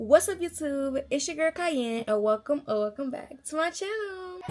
What's up, YouTube? It's your girl Cayenne, and welcome back to my channel.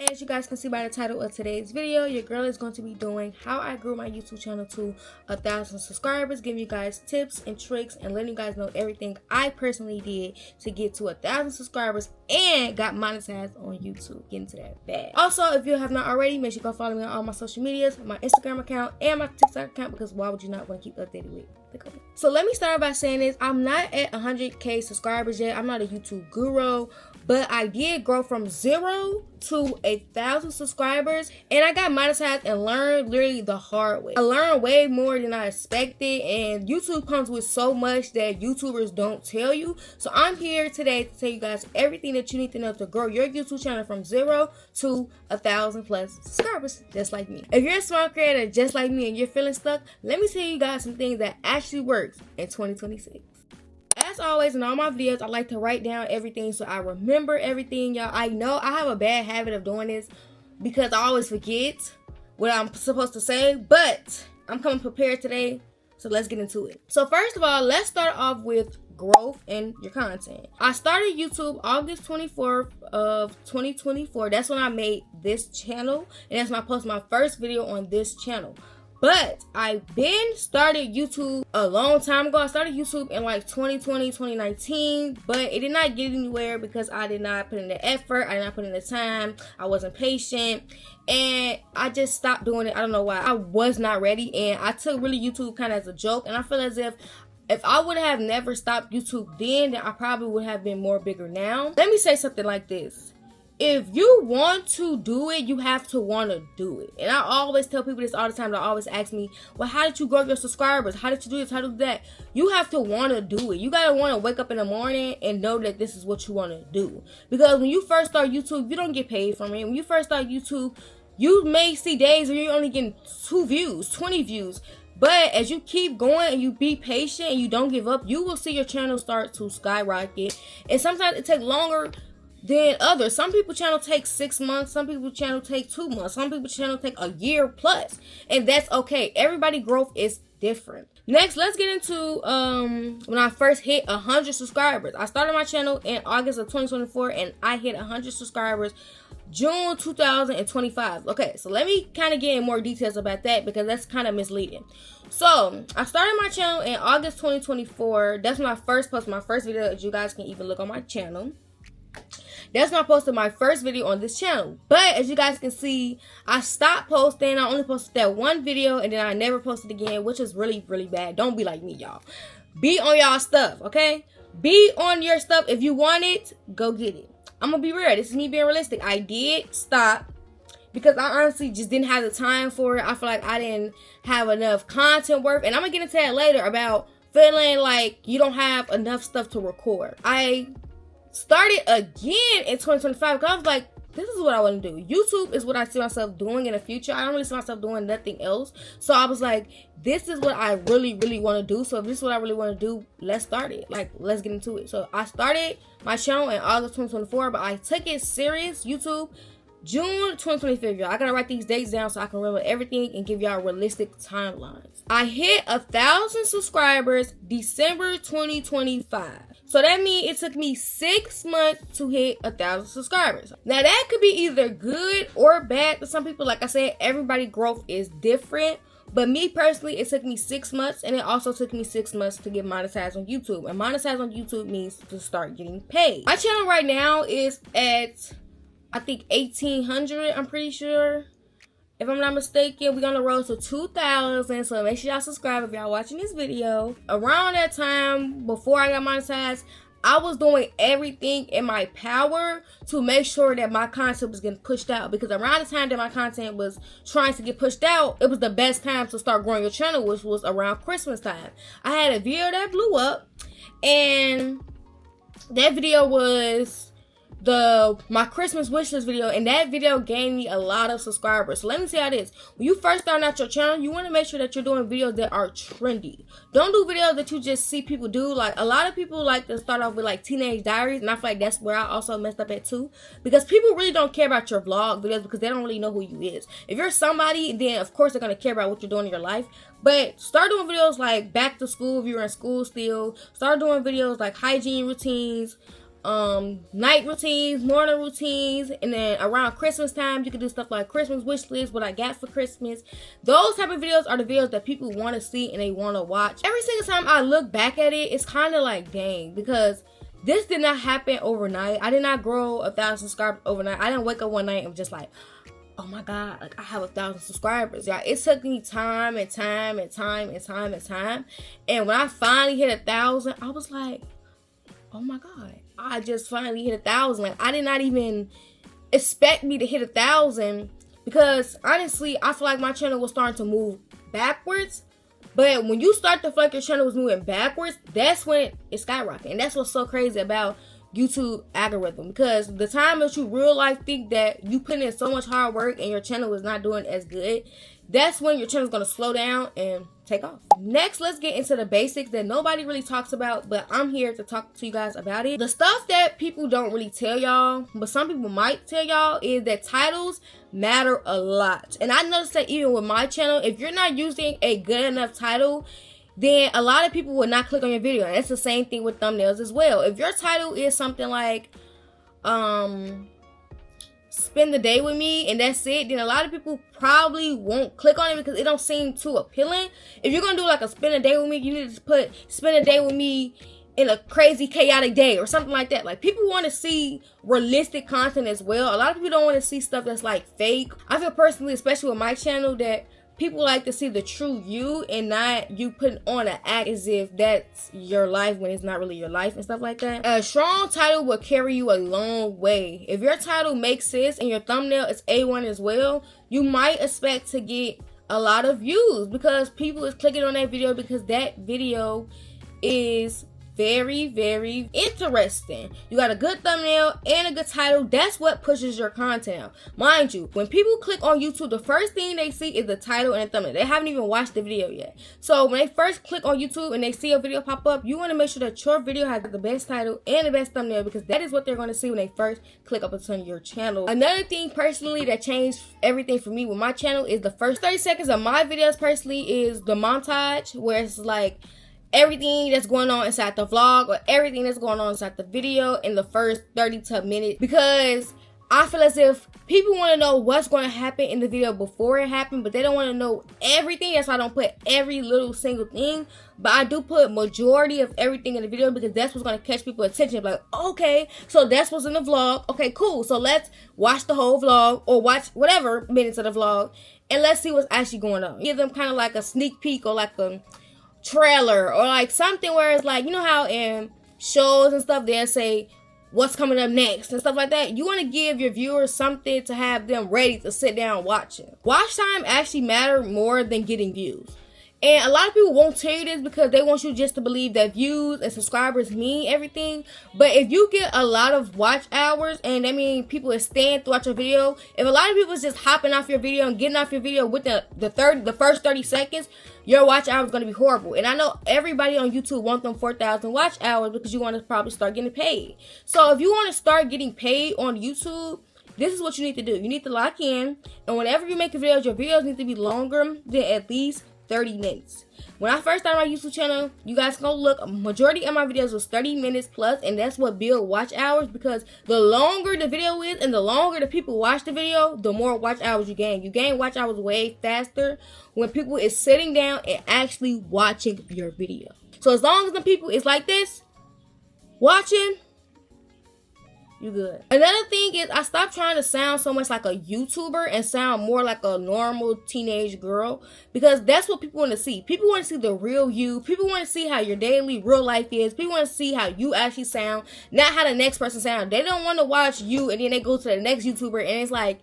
As you guys can see by the title of today's video, your girl is going to be doing how I grew my YouTube channel to 1,000 subscribers, giving you guys tips and tricks and letting you guys know everything I personally did to get to 1,000 subscribers and got monetized on YouTube. Get into that bag. Also, if you have not already, make sure you go follow me on all my social medias, my Instagram account and my TikTok account, because why would you not want to keep updated with the company? So let me start by saying this: I'm not at 100K subscribers yet. I'm not a YouTube guru, but I did grow from 0 to 1,000 subscribers, and I got monetized and learned literally the hard way. I learned way more than I expected, and YouTube comes with so much that YouTubers don't tell you. So I'm here today to tell you guys everything that you need to know to grow your YouTube channel from 0 to 1,000 plus subscribers, just like me. If you're a small creator just like me and you're feeling stuck, let me tell you guys some things that actually works in 2026. As always, in all my videos, I like to write down everything so I remember everything, y'all. I know I have a bad habit of doing this because I always forget what I'm supposed to say, but I'm coming prepared today, so let's get into it. So first of all, let's start off with growth in your content. I started YouTube August 24th of 2024. That's when I made this channel, and that's when I posted my first video on this channel. But I've been started YouTube a long time ago. I started YouTube in like 2020, 2019, but it did not get anywhere because I did not put in the effort. I did not put in the time. I wasn't patient, and I just stopped doing it. I don't know why. I was not ready, and I took really YouTube kind of as a joke, and I feel as if I would have never stopped YouTube then I probably would have been more bigger now. Let me say something like this. If you want to do it, you have to want to do it. And I always tell people this all the time. They always ask me, well, how did you grow your subscribers? How did you do this? How did you do that? You have to want to do it. You got to want to wake up in the morning and know that this is what you want to do. Because when you first start YouTube, you don't get paid from it. When you first start YouTube, you may see days where you're only getting 2 views, 20 views. But as you keep going and you be patient and you don't give up, you will see your channel start to skyrocket. And sometimes it takes longer than others. Some people channel take 6 months, some people channel take 2 months, some people channel take a year plus, and that's okay. Everybody growth is different. Next, let's get into when I first hit 100 subscribers. I started my channel in August of 2024, and I hit 100 subscribers June 2025. Okay, so let me kind of get in more details about that because that's kind of misleading. So I started my channel in August 2024. That's when I first posted my first video, as you guys can even look on my channel. That's when I posted my first video on this channel. But as you guys can see, I stopped posting. I only posted that one video, and then I never posted again, which is really, really bad. Don't be like me, y'all. Be on y'all stuff, okay? Be on your stuff. If you want it, go get it. I'm gonna be real. This is me being realistic. I did stop because I honestly just didn't have the time for it. I feel like I didn't have enough content work, and I'm gonna get into that later about feeling like you don't have enough stuff to record. I started again in 2025 because I was like, this is what I want to do. YouTube is what I see myself doing in the future. I don't really see myself doing nothing else. So I was like, this is what I really, really want to do. So if this is what I really want to do, let's start it. Like, let's get into it. So I started my channel in August 2024, but I took it serious, YouTube, June 2025, y'all. I gotta write these dates down so I can remember everything and give y'all realistic timelines. I hit 1,000 subscribers December 2025. So that means it took me 6 months to hit 1,000 subscribers. Now that could be either good or bad to some people. Like I said, everybody's growth is different. But me personally, it took me 6 months, and it also took me 6 months to get monetized on YouTube. And monetized on YouTube means to start getting paid. My channel right now is at, I think, 1,800, I'm pretty sure. If I'm not mistaken, we're on the road to 2,000, so make sure y'all subscribe if y'all watching this video. Around that time, before I got monetized, I was doing everything in my power to make sure that my content was getting pushed out, because around the time that my content was trying to get pushed out, it was the best time to start growing your channel, which was around Christmas time. I had a video that blew up, and that video was my Christmas wish list video, and that video gained me a lot of subscribers. So let me tell you how this. When you first start out your channel, you want to make sure that you're doing videos that are trendy. Don't do videos that you just see people do. Like, a lot of people like to start off with like teenage diaries, and I feel like that's where I also messed up at too, because people really don't care about your vlog videos because they don't really know who you is. If you're somebody, then of course they're going to care about what you're doing in your life. But start doing videos like back to school if you're in school still. Start doing videos like hygiene routines, night routines, morning routines, and then around Christmas time you can do stuff like Christmas wish list, what I got for Christmas. Those type of videos are the videos that people want to see and they want to watch. Every single time I look back at it, it's kind of like, dang, because this did not happen overnight. I did not grow 1,000 subscribers overnight. I didn't wake up one night and was just like, oh my god, like I have 1,000 subscribers. Yeah, it took me time and time and time and time and time. And when I finally hit 1,000, I was like, oh my god, I just finally hit 1,000. Like, I did not even expect me to hit 1,000, because honestly, I feel like my channel was starting to move backwards. But when you start to feel like your channel was moving backwards, that's when it skyrocketed. And that's what's so crazy about YouTube algorithm, because the time that you real life think that you put in so much hard work and your channel is not doing as good, that's when your channel is going to slow down and take off. Next, let's get into the basics that nobody really talks about, but I'm here to talk to you guys about it. The stuff that people don't really tell y'all, but some people might tell y'all, is that titles matter a lot. And I noticed that even with my channel, if you're not using a good enough title, then a lot of people will not click on your video. And it's the same thing with thumbnails as well. If your title is something like spend the day with me and that's it, then a lot of people probably won't click on it because it don't seem too appealing. If you're gonna do like a spend a day with me, you need to put spend a day with me in a crazy chaotic day or something like that. Like, people want to see realistic content as well. A lot of people don't want to see stuff that's like fake. I feel personally, especially with my channel, that people like to see the true you and not you putting on an act as if that's your life when it's not really your life and stuff like that. A strong title will carry you a long way. If your title makes sense and your thumbnail is A1 as well, you might expect to get a lot of views because people is clicking on that video because that video is very, very interesting. You got a good thumbnail and a good title. That's what pushes your content out. Mind you, when people click on YouTube, the first thing they see is the title and the thumbnail. They haven't even watched the video yet. So when they first click on YouTube and they see a video pop up, you want to make sure that your video has the best title and the best thumbnail, because that is what they're going to see when they first click up on your channel. Another thing personally that changed everything for me with my channel is the first 30 seconds of my videos personally is the montage, where it's like everything that's going on inside the vlog or everything that's going on inside the video in the first 30 minutes, because I feel as if people want to know what's going to happen in the video before it happened, but they don't want to know everything. That's why I don't put every little single thing, but I do put majority of everything in the video, because that's what's going to catch people's attention. Like, okay, so that's what's in the vlog. Okay, cool. So let's watch the whole vlog, or watch whatever minutes of the vlog, and let's see what's actually going on. Give them kind of like a sneak peek or like a trailer or like something where it's like, you know how in shows and stuff they'll say what's coming up next and stuff like that. You want to give your viewers something to have them ready to sit down watching. Watch time actually matter more than getting views. And a lot of people won't tell you this because they want you just to believe that views and subscribers mean everything. But if you get a lot of watch hours, and that means people are staying throughout your video, if a lot of people is just hopping off your video and getting off your video within the first 30 seconds, your watch hours is going to be horrible. And I know everybody on YouTube wants them 4,000 watch hours because you want to probably start getting paid. So if you want to start getting paid on YouTube, this is what you need to do. You need to lock in, and whenever you make a video, your videos need to be longer than at least 30 minutes. When I first started my YouTube channel, you guys go look, a majority of my videos was 30 minutes plus, and that's what build watch hours, because the longer the video is and the longer the people watch the video, the more watch hours you gain. You gain watch hours way faster when people is sitting down and actually watching your video. So as long as the people is like this, watching, you good. Another thing is I stopped trying to sound so much like a YouTuber and sound more like a normal teenage girl, because that's what people want to see. People want to see the real you. People want to see how your daily real life is. People want to see how you actually sound, not how the next person sounds. They don't want to watch you and then they go to the next YouTuber and it's like,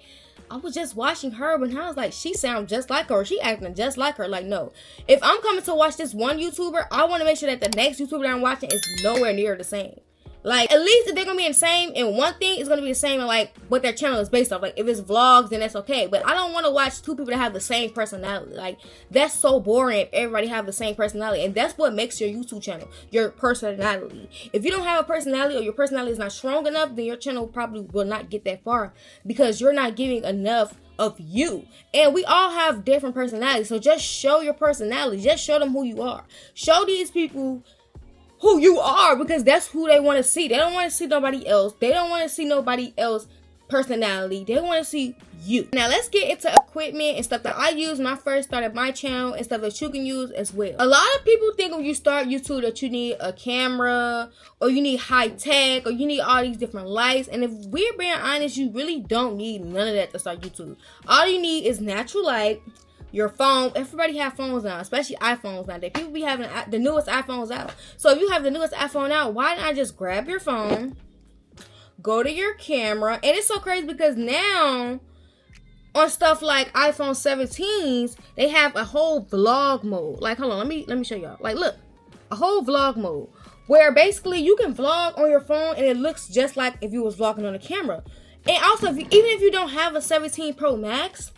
I was just watching her, but I was like, she sounds just like her, or she acting just like her. Like, no. If I'm coming to watch this one YouTuber, I want to make sure that the next YouTuber that I'm watching is nowhere near the same. Like, at least if they're gonna be the same in one thing, it's gonna be the same in like what their channel is based off. Like, if it's vlogs, then that's okay. But I don't want to watch two people that have the same personality. Like, that's so boring if everybody have the same personality. And that's what makes your YouTube channel, your personality. If you don't have a personality, or your personality is not strong enough, then your channel probably will not get that far, because you're not giving enough of you. And we all have different personalities. So just show your personality. Just show them who you are. Show these people who you are, because that's who they want to see. They don't want to see nobody else. They don't want to see nobody else personality. They want to see you. Now let's get into equipment and stuff that I used when I first started my channel, and stuff that you can use as well. A lot of people think when you start YouTube that you need a camera, or you need high tech, or you need all these different lights. And if we're being honest, you really don't need none of that to start YouTube. All you need is natural light, your phone. Everybody have phones now, especially iPhones nowadays. People be having the newest iPhones out. So if you have the newest iPhone out, why not just grab your phone, go to your camera? And it's so crazy because now on stuff like iPhone 17s, they have a whole vlog mode. Like, hold on, let me show y'all. Like, look, a whole vlog mode where basically you can vlog on your phone and it looks just like if you was vlogging on a camera. And also, even if you don't have a 17 Pro Max,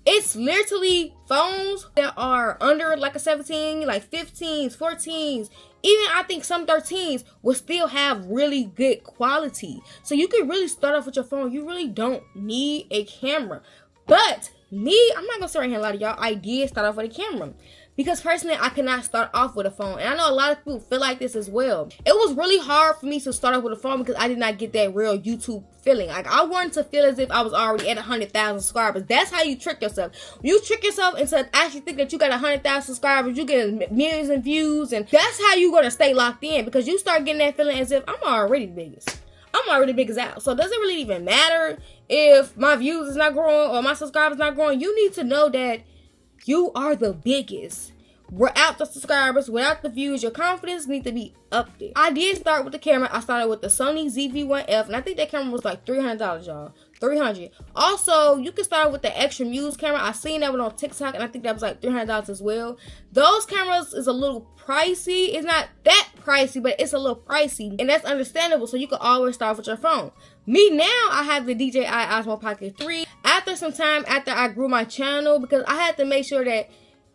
it's literally phones that are under like a 17, like 15s, 14s, even I think some 13s will still have really good quality. So you can really start off with your phone. You really don't need a camera. But me, I'm not gonna sit right here and lie to y'all. I did start off with a camera, because personally I cannot start off with a phone. And I know a lot of people feel like this as well. It was really hard for me to start off with a phone because I did not get that real YouTube feeling. Like, I wanted to feel as if I was already at 100,000 subscribers. That's how you trick yourself. You trick yourself into actually think that you got 100,000 subscribers, you get millions of views, and that's how you gonna stay locked in, because you start getting that feeling as if I'm already the biggest. I'm already big as out. So does it really even matter if my views is not growing or my subscribers not growing? You need to know that you are the biggest. Without the subscribers, without the views, your confidence needs to be up there. I did start with the camera. I started with the Sony ZV-1F, and I think that camera was like $300, y'all. $300. Also, you can start with the Extra Muse camera. I seen that one on TikTok, and I think that was like $300 as well. Those cameras is a little pricey. It's not that pricey, but it's a little pricey, and that's understandable. So you can always start with your phone. Me now, I have the DJI Osmo Pocket 3. After some time, after I grew my channel, because I had to make sure that,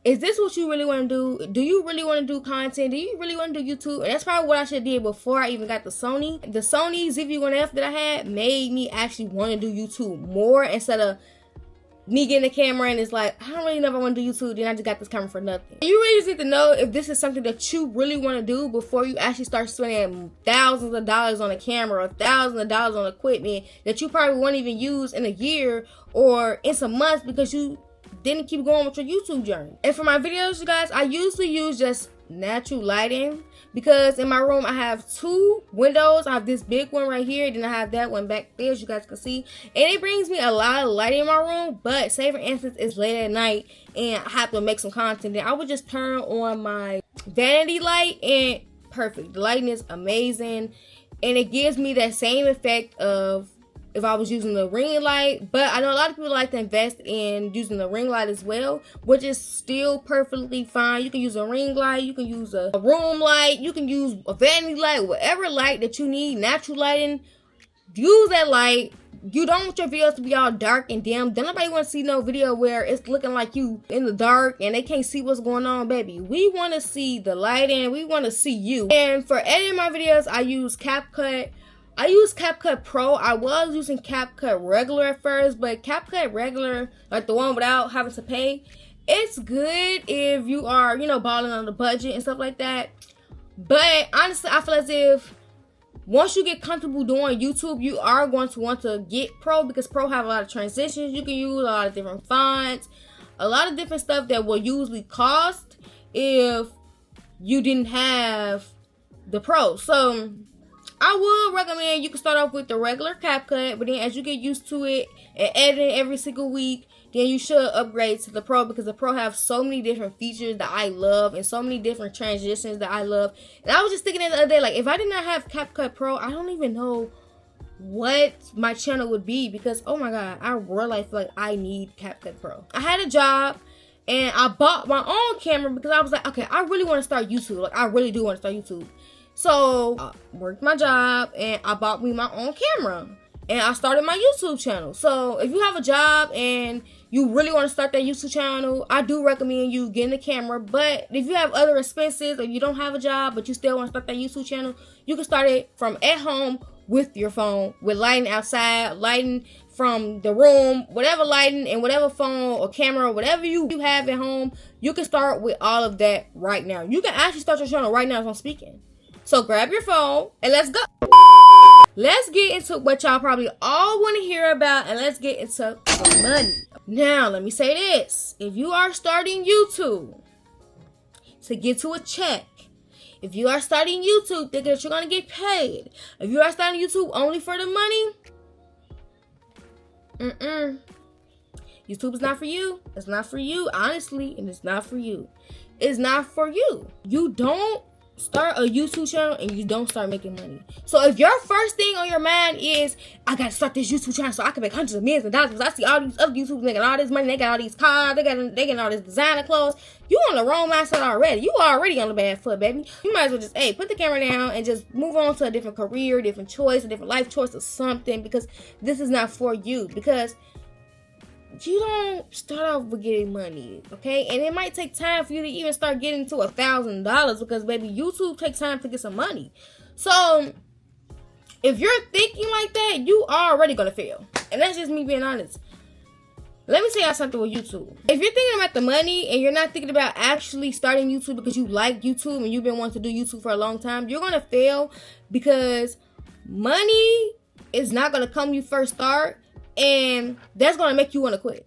is this what you really want to do? Do you really want to do content? Do you really want to do YouTube? And that's probably what I should have did before I even got the Sony. The Sony ZV-1F that I had made me actually want to do YouTube more, instead of me getting a camera and it's like, I don't really know if I want to do YouTube, then I just got this camera for nothing. You really just need to know if this is something that you really want to do before you actually start spending thousands of dollars on a camera, or thousands of dollars on equipment that you probably won't even use in a year or in some months, because you didn't keep going with your YouTube journey. And for my videos, you guys, I usually use just natural lighting, because in my room I have two windows. I have this big one right here, then I have that one back there, as you guys can see, and it brings me a lot of lighting in my room. But say for instance it's late at night and I have to make some content, then I would just turn on my vanity light, and perfect. The lighting is amazing, and it gives me that same effect of if I was using the ring light. But I know a lot of people like to invest in using the ring light as well, which is still perfectly fine. You can use a ring light, you can use a room light, you can use a vanity light, whatever light that you need, natural lighting, use that light. You don't want your videos to be all dark and dim. Don't nobody want to see no video where it's looking like you in the dark and they can't see what's going on, baby. We want to see the lighting, we want to see you. And for editing my videos, I use CapCut. I use CapCut Pro. I was using CapCut Regular at first, but CapCut Regular, like the one without having to pay, it's good if you are, you know, balling on the budget and stuff like that. But honestly, I feel as if once you get comfortable doing YouTube, you are going to want to get Pro, because Pro have a lot of transitions. You can use a lot of different fonts, a lot of different stuff that will usually cost if you didn't have the Pro. So I would recommend you can start off with the regular CapCut, but then as you get used to it and editing every single week, then you should upgrade to the Pro, because the Pro have so many different features that I love and so many different transitions that I love. And I was just thinking the other day, like, if I did not have CapCut Pro, I don't even know what my channel would be, because oh my god, I really feel like I need CapCut Pro. I had a job and I bought my own camera because I was like, okay, I really want to start YouTube. Like, I really do want to start YouTube. So I worked my job and I bought me my own camera. And I started my YouTube channel. So if you have a job and you really want to start that YouTube channel, I do recommend you getting a camera. But if you have other expenses or you don't have a job but you still want to start that YouTube channel, you can start it from at home with your phone, with lighting outside, lighting from the room, whatever lighting and whatever phone or camera, whatever you have at home, you can start with all of that right now. You can actually start your channel right now as I'm speaking. So grab your phone and let's go. Let's get into what y'all probably all want to hear about, and let's get into the money. Now, let me say this. If you are starting YouTube to get to a check, if you are starting YouTube thinking that you're going to get paid, if you are starting YouTube only for the money, YouTube is not for you. It's not for you, honestly, and it's not for you. It's not for you. You don't start a YouTube channel and you don't start making money. So if your first thing on your mind is, I gotta start this YouTube channel so I can make hundreds of millions of dollars, because I see all these other YouTubers making all this money, they got all these cars, they getting all this designer clothes, you on the wrong mindset already. You already on the bad foot, baby. You might as well just, put the camera down and just move on to a different career, different choice, a different life choice or something, because this is not for you. Because you don't start off with getting money, okay? And it might take time for you to even start getting to $1,000, because, baby, YouTube takes time to get some money. So if you're thinking like that, you are already gonna fail. And that's just me being honest. Let me tell y'all something with YouTube. If you're thinking about the money and you're not thinking about actually starting YouTube because you like YouTube and you've been wanting to do YouTube for a long time, you're gonna fail, because money is not gonna come when you first start. And that's going to make you want to quit,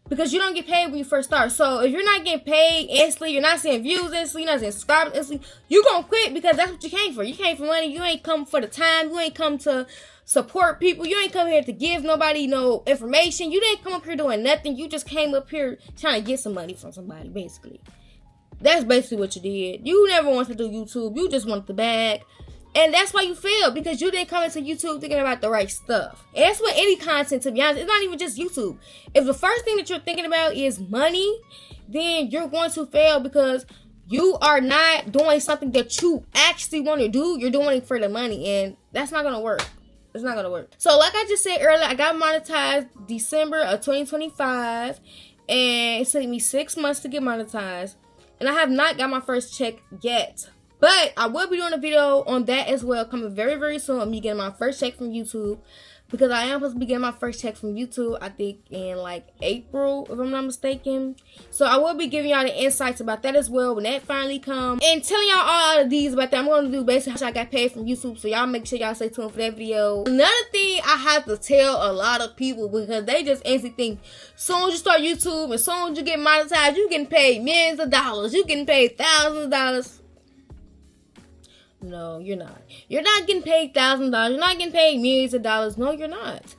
because you don't get paid when you first start. So if you're not getting paid instantly, you're not seeing views instantly, you're not seeing subscribers instantly, you're going to quit, because that's what you came for. You came for money. You ain't come for the time. You ain't come to support people. You ain't come here to give nobody no information. You didn't come up here doing nothing. You just came up here trying to get some money from somebody, basically. That's basically what you did. You never wanted to do YouTube. You just wanted the bag. And that's why you failed, because you didn't come into YouTube thinking about the right stuff. And that's what any content, to be honest, it's not even just YouTube. If the first thing that you're thinking about is money, then you're going to fail, because you are not doing something that you actually want to do. You're doing it for the money, and that's not going to work. It's not going to work. So like I just said earlier, I got monetized December of 2025, and it took me 6 months to get monetized, and I have not got my first check yet. But I will be doing a video on that as well, coming very, very soon. I'm getting my first check from YouTube, because I am supposed to be getting my first check from YouTube, I think, in like April, if I'm not mistaken. So I will be giving y'all the insights about that as well when that finally comes, and telling y'all all of these about that. I'm going to do basically how I got paid from YouTube, so y'all make sure y'all stay tuned for that video. Another thing I have to tell a lot of people, because they just instantly think, soon as you start YouTube and soon as you get monetized, you getting paid millions of dollars, you getting paid thousands of dollars. No, you're not. You're not getting paid $1,000. You're not getting paid millions of dollars. No, you're not.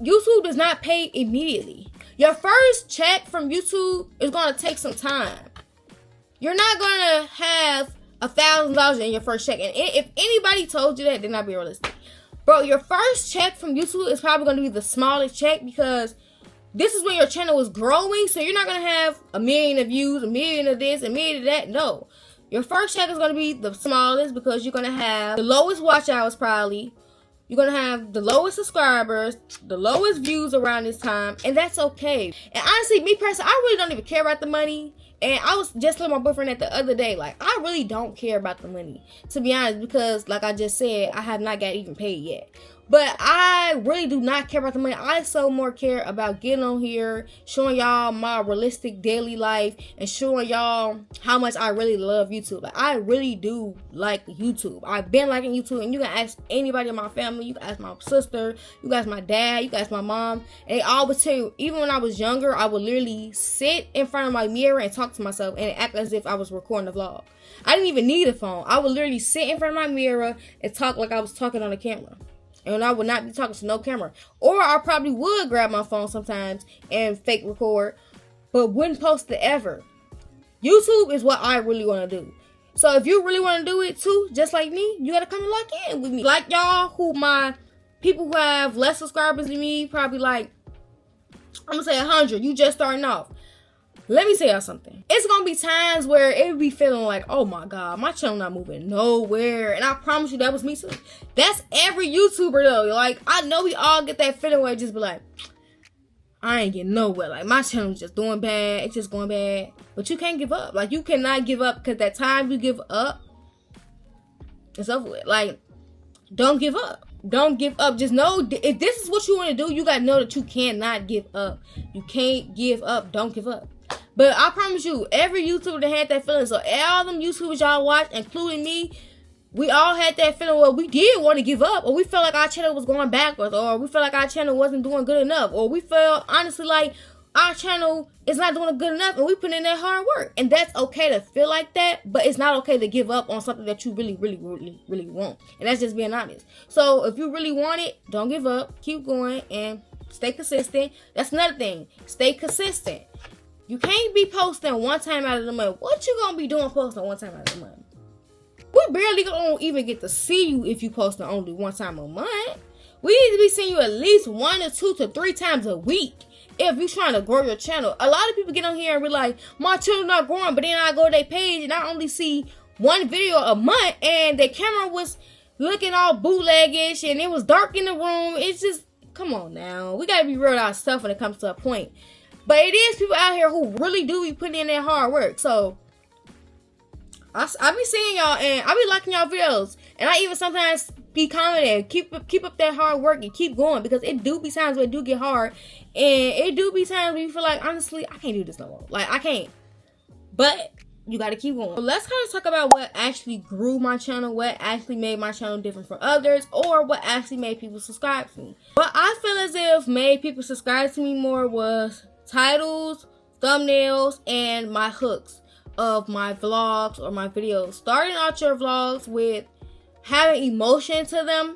YouTube does not pay immediately. Your first check from YouTube is going to take some time. You're not going to have $1,000 in your first check. And if anybody told you that, they're not being realistic. Bro, your first check from YouTube is probably going to be the smallest check, because this is when your channel is growing. So you're not going to have 1 million of views, 1 million of this, 1 million of that. No. Your first check is going to be the smallest, because you're going to have the lowest watch hours probably. You're going to have the lowest subscribers, the lowest views around this time, and that's okay. And honestly, me personally, I really don't even care about the money. And I was just telling my boyfriend that the other day, like, I really don't care about the money, to be honest, because like I just said, I have not got even paid yet. But I really do not care about the money. I so more care about getting on here, showing y'all my realistic daily life, and showing y'all how much I really love YouTube. Like, I really do like YouTube. I've been liking YouTube, and you can ask anybody in my family. You can ask my sister, you can ask my dad, you can ask my mom, and they all would tell you, even when I was younger, I would literally sit in front of my mirror and talk to myself and act as if I was recording a vlog. I didn't even need a phone. I would literally sit in front of my mirror and talk like I was talking on a camera. And I would not be talking to no camera. Or I probably would grab my phone sometimes and fake record, but wouldn't post it ever. YouTube is what I really want to do. So if you really want to do it too, just like me, you got to come and lock in with me. Like y'all, my people who have less subscribers than me, probably like, I'm going to say 100. You just starting off. let me tell y'all something. It's gonna be times where it be feeling like, oh my God, my channel not moving nowhere. And I promise you that was me too. That's every YouTuber though. Like, I know we all get that feeling where it just be like, I ain't getting nowhere. Like, my channel's just doing bad. It's just going bad. But you can't give up. Like, you cannot give up, because that time you give up, it's over with. Like, don't give up. Don't give up. Just know, if this is what you want to do, you got to know that you cannot give up. You can't give up. Don't give up. But I promise you, every YouTuber that had that feeling, so all them YouTubers y'all watch, including me, we all had that feeling where we did want to give up, or we felt like our channel was going backwards, or we felt like our channel wasn't doing good enough, or we felt honestly like our channel is not doing good enough, and we put in that hard work. And that's okay to feel like that, but it's not okay to give up on something that you really want. And that's just being honest. So if you really want it, don't give up. Keep going and stay consistent. That's another thing. Stay consistent. You can't be posting one time out of the month. What you gonna be doing posting one time out of the month? We barely gonna even get to see you if you posting only one time a month. We need to be seeing you at least 1 to 2 to 3 times a week if you're trying to grow your channel. A lot of people get on here and be like, my channel not growing, but then I go to their page and I only see one video a month and the camera was looking all bootleggish and it was dark in the room. It's just, come on now. We gotta be real with our stuff when it comes to a point. But it is people out here who really do be putting in that hard work. So I be seeing y'all and I be liking y'all videos. And I even sometimes be commenting, keep up that hard work and keep going. Because it do be times where it do get hard. And it do be times where you feel like, honestly, I can't do this no more. Like, I can't. But you got to keep going. So let's kind of talk about what actually grew my channel. What actually made my channel different from others. Or what actually made people subscribe to me. What I feel as if made people subscribe to me more was titles, thumbnails, and my hooks of my vlogs or my videos. Starting out your vlogs with having emotion to them.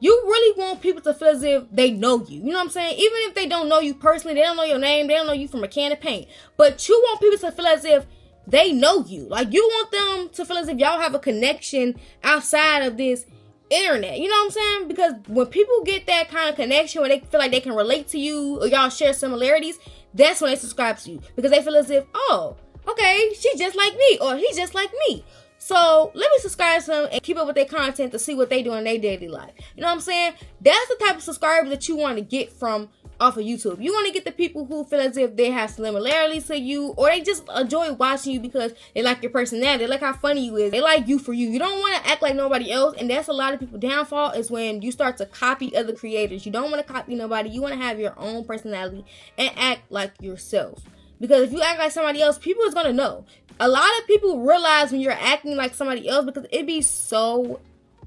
You really want people to feel as if they know you. You know what I'm saying? Even if they don't know you personally, they don't know your name, they don't know you from a can of paint. But you want people to feel as if they know you. Like, you want them to feel as if y'all have a connection outside of this internet. You know what I'm saying? Because when people get that kind of connection where they feel like they can relate to you or y'all share similarities, that's when they subscribe to you. Because they feel as if, oh, okay, she's just like me or he's just like me. So let me subscribe to them and keep up with their content to see what they do in their daily life. You know what I'm saying? That's the type of subscriber that you want to get from off of YouTube. You want to get the people who feel as if they have similarities to you, or they just enjoy watching you because they like your personality, they like how funny you is, they like you for you. You don't want to act like nobody else, and that's a lot of people's downfall, is when you start to copy other creators. You don't want to copy nobody. You want to have your own personality and act like yourself. Because if you act like somebody else, people is going to know. A lot of people realize when you're acting like somebody else because it be so,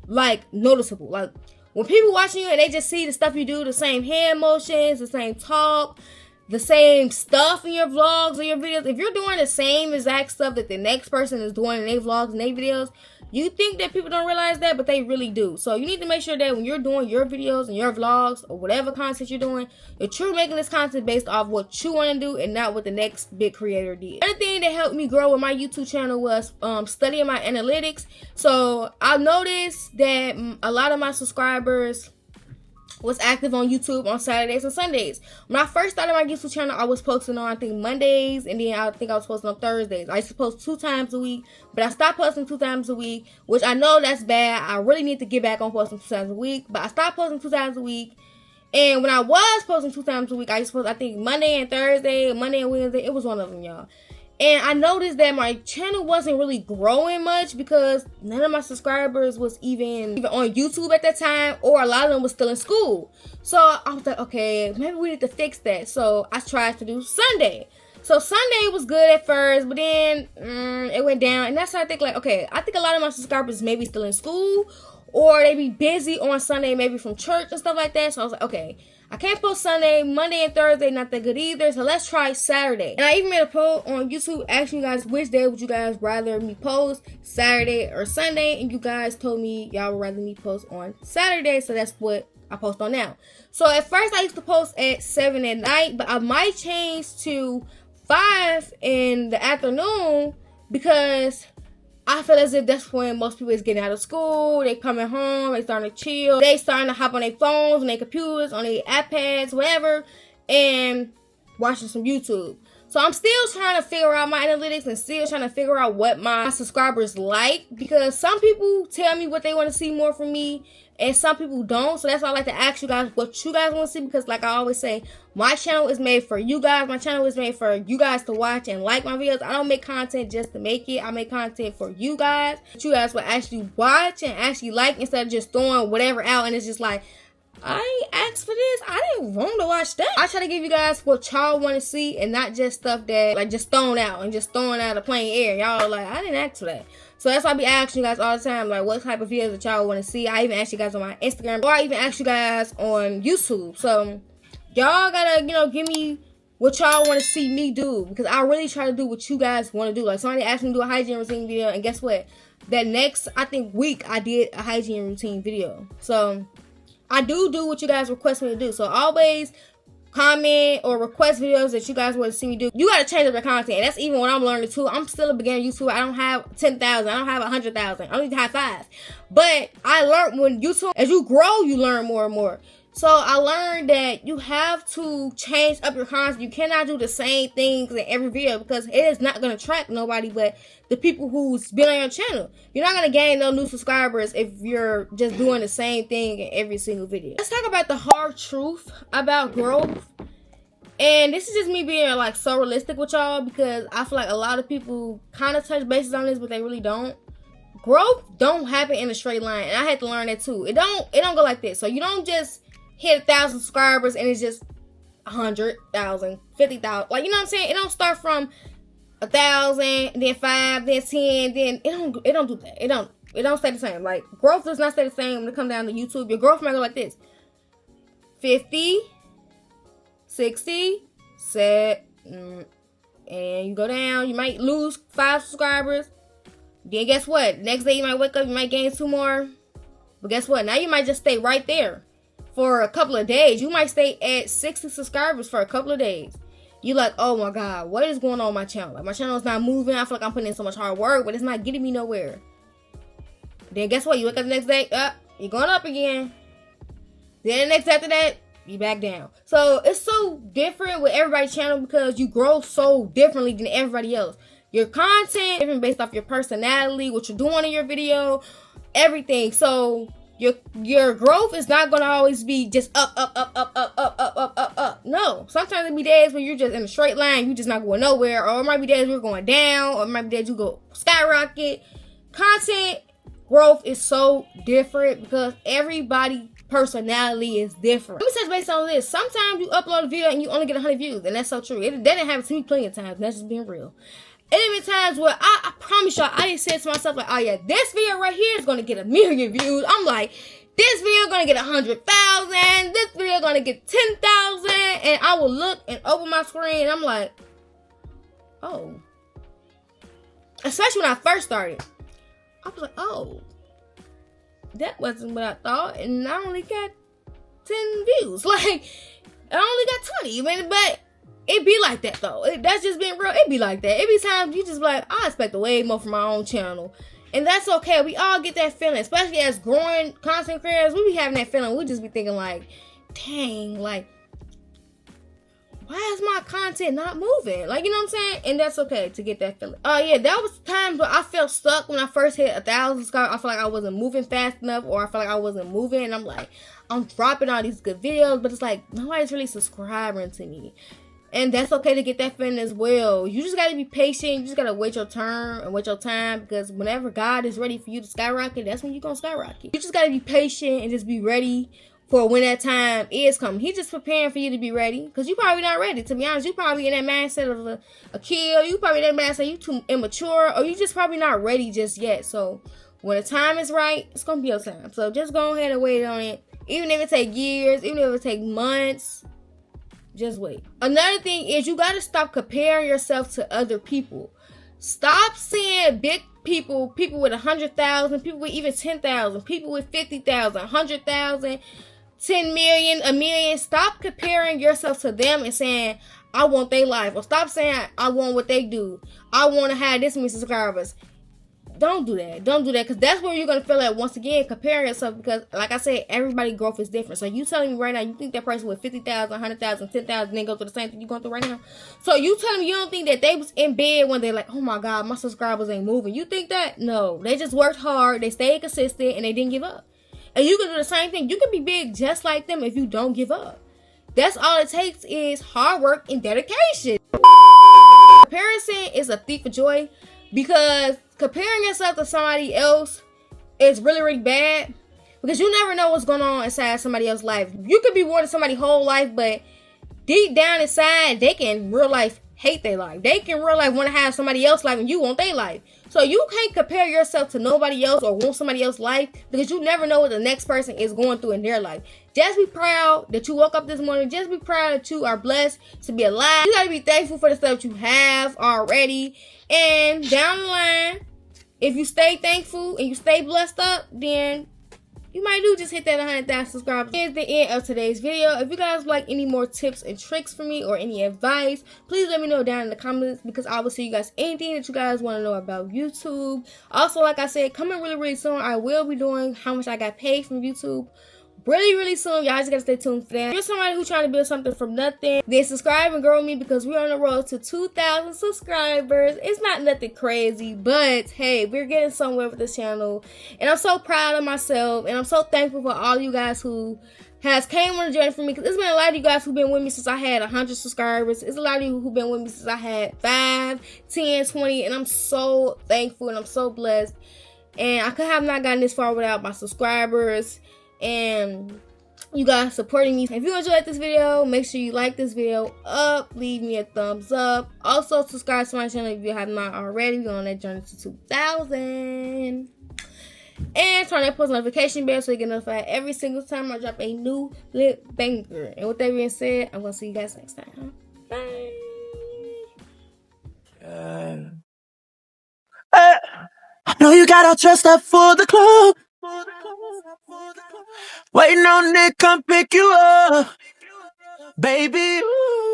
like, noticeable. Like, when people watching you and they just see the stuff you do, the same hand motions, the same talk, the same stuff in your vlogs or your videos. If you're doing the same exact stuff that the next person is doing in their vlogs and their videos, you think that people don't realize that, but they really do. So you need to make sure that when you're doing your videos and your vlogs or whatever content you're doing, that you're making this content based off what you want to do and not what the next big creator did. Another thing that helped me grow with my YouTube channel was studying my analytics. So I noticed that a lot of my subscribers was active on YouTube on Saturdays and Sundays. When I first started my YouTube channel, I was posting on, I think, Mondays, and then I think I was posting on Thursdays. I used to post 2 times a week, but I stopped posting 2 times a week, which I know that's bad. I really need to get back on posting 2 times a week, but I stopped posting 2 times a week. And when I was posting 2 times a week, I used to post, I think, Monday and Thursday, Monday and Wednesday. It was one of them, y'all. And I noticed that my channel wasn't really growing much because none of my subscribers was even on YouTube at that time, or a lot of them was still in school. So I was like, okay, maybe we need to fix that. So I tried to do Sunday. So Sunday was good at first, but then it went down. And that's how I think, like, okay, I think a lot of my subscribers maybe still in school, or they be busy on Sunday, maybe from church and stuff like that. So I was like, okay, I can't post Sunday, Monday and Thursday, not that good either. So let's try Saturday. And I even made a poll on YouTube asking you guys which day would you guys rather me post, Saturday or Sunday. And you guys told me y'all would rather me post on Saturday. So that's what I post on now. So at first I used to post at 7 at night, but I might change to 5 in the afternoon because I feel as if that's when most people is getting out of school, they coming home, they starting to chill, they starting to hop on their phones, on their computers, on their iPads, whatever, and watching some YouTube. So I'm still trying to figure out my analytics and still trying to figure out what my subscribers like, because some people tell me what they want to see more from me and some people don't. So that's why I like to ask you guys what you guys want to see, because like I always say, my channel is made for you guys. My channel is made for you guys to watch and like my videos. I don't make content just to make it. I make content for you guys. You guys will actually watch and actually like, instead of just throwing whatever out and it's just like, I ain't asked for this. I didn't want to watch that. I try to give you guys what y'all want to see and not just stuff that like just thrown out and just thrown out of plain air. Y'all like, I didn't ask for that. So that's why I be asking you guys all the time, like what type of videos that y'all want to see. I even ask you guys on my Instagram, or I even ask you guys on YouTube. So y'all gotta, you know, give me what y'all want to see me do, because I really try to do what you guys want to do. Like somebody asked me to do a hygiene routine video, and guess what? That next, I think, week I did a hygiene routine video. So I do what you guys request me to do. So always comment or request videos that you guys want to see me do. You got to change up your content. And that's even what I'm learning too. I'm still a beginner YouTuber. I don't have 10,000. I don't have 100,000. I only have 5. But I learned when YouTube, as you grow, you learn more and more. So I learned that you have to change up your content. You cannot do the same things in every video, because it is not going to attract nobody but the people who's been on your channel. You're not going to gain no new subscribers if you're just doing the same thing in every single video. Let's talk about the hard truth about growth. And this is just me being like so realistic with y'all, because I feel like a lot of people kind of touch bases on this, but they really don't. Growth don't happen in a straight line, and I had to learn that too. It don't go like this. So you don't just hit 1,000 subscribers and it's just 100,000, 50,000. Like, you know what I'm saying? It don't start from 1,000, then 5, then 10, then it don't do that. It don't stay the same. Like, growth does not stay the same when it comes down to YouTube. Your growth might go like this: 50, 60, set, and you go down. You might lose 5 subscribers. Then guess what? Next day you might wake up, you might gain 2 more. But guess what? Now you might just stay right there for a couple of days. You might stay at 60 subscribers for a couple of days. You like, oh my God, what is going on with my channel? Like, my channel is not moving. I feel like I'm putting in so much hard work, but it's not getting me nowhere. Then guess what? You wake up the next day, you're going up again. Then the next after that, you back down. So it's so different with everybody's channel, because you grow so differently than everybody else. Your content different based off your personality, what you're doing in your video, everything. So your growth is not gonna always be just up. No, sometimes it be days when you're just in a straight line, you just not going nowhere, or it might be days you're going down, or it might be days you go skyrocket. Content growth is so different because everybody personality is different. Let me touch base on this. Sometimes you upload a video and you only get 100 views, and that's so true. That didn't happen to me plenty of times. That's just being real. And there been times where I promise y'all, I just said to myself, like, oh yeah, this video right here is gonna get 1 million views. I'm like, this video gonna get 100,000. This video gonna get 10,000. And I will look and open my screen, and I'm like, oh. Especially when I first started, I was like, oh, that wasn't what I thought, and I only got 10 views. Like, I only got 20. I mean, but it be like that though. That's just being real. It be like that. It be times you just be like, I expect way more from my own channel. And that's okay. We all get that feeling, especially as growing content creators. We be having that feeling. We just be thinking like, dang, like, why is my content not moving? Like, you know what I'm saying? And that's okay to get that feeling. Oh yeah, that was times where I felt stuck when I first hit 1,000 subscribers. I feel like I wasn't moving fast enough, or I feel like I wasn't moving. And I'm like, I'm dropping all these good videos, but it's like nobody's really subscribing to me. And that's okay to get that feeling as well. You just got to be patient. You just got to wait your turn and wait your time, because whenever God is ready for you to skyrocket, that's when you're going to skyrocket. You just got to be patient and just be ready for when that time is coming. He's just preparing for you to be ready, because you probably not ready. To be honest, you probably in that mindset of a kid. You probably in that mindset you too immature, or you just probably not ready just yet. So when the time is right, it's going to be your time. So just go ahead and wait on it. Even if it take years, even if it take months, just wait. Another thing is you got to stop comparing yourself to other people. Stop seeing big people with 100,000, people with even 10,000, people with 50,000, 100,000, 10 million, a million. Stop comparing yourself to them and saying, I want their life. Or stop saying, I want what they do. I want to have this many subscribers. don't do that. Don't do that, because that's where you're gonna feel like, once again, comparing yourself. Because, like I said, everybody's growth is different. So you telling me right now you think that person with 50,000, 100,000, 10,000 then go through the same thing you going through right now? So you telling me you don't think that they was in bed when they like, oh my god, my subscribers ain't moving? You think that? No, they just worked hard, they stayed consistent, and they didn't give up. And you can do the same thing. You can be big just like them if you don't give up. That's all it takes is hard work and dedication. Comparison is a thief of joy, because comparing yourself to somebody else is really, really bad, because you never know what's going on inside somebody else's life. You could be wanting somebody's whole life, but deep down inside, they can real life hate their life. They can real life want to have somebody else's life and you want their life. So you can't compare yourself to nobody else or want somebody else's life, because you never know what the next person is going through in their life. Just be proud that you woke up this morning. Just be proud that you are blessed to be alive. You gotta be thankful for the stuff that you have already. And down the line, if you stay thankful and you stay blessed up, then you might do just hit that 100,000 subscribers. Here's the end of today's video. If you guys like any more tips and tricks from me or any advice, please let me know down in the comments, because I will see you guys anything that you guys want to know about YouTube. Also, like I said, coming really, really soon, I will be doing how much I got paid from YouTube. Really, really soon. Y'all just gotta stay tuned for that. If you're somebody who's trying to build something from nothing, then subscribe and grow with me, because we're on the road to 2,000 subscribers. It's not nothing crazy, but hey, we're getting somewhere with this channel. And I'm so proud of myself, and I'm so thankful for all you guys who has came on the journey for me, because there's been a lot of you guys who've been with me since I had 100 subscribers. It's a lot of you who've been with me since I had 5, 10, 20, and I'm so thankful and I'm so blessed. And I could have not gotten this far without my subscribers and you guys supporting me. If you enjoyed this video, make sure you like this video up, leave me a thumbs up. Also, subscribe to my channel if you have not already. We're on that journey to 2,000. And turn that post notification bell so you get notified every single time I drop a new lit banger. And with that being said, I'm gonna see you guys next time. Bye. I know you got all dressed up for the club, waiting on Nick come pick you up, baby. Ooh.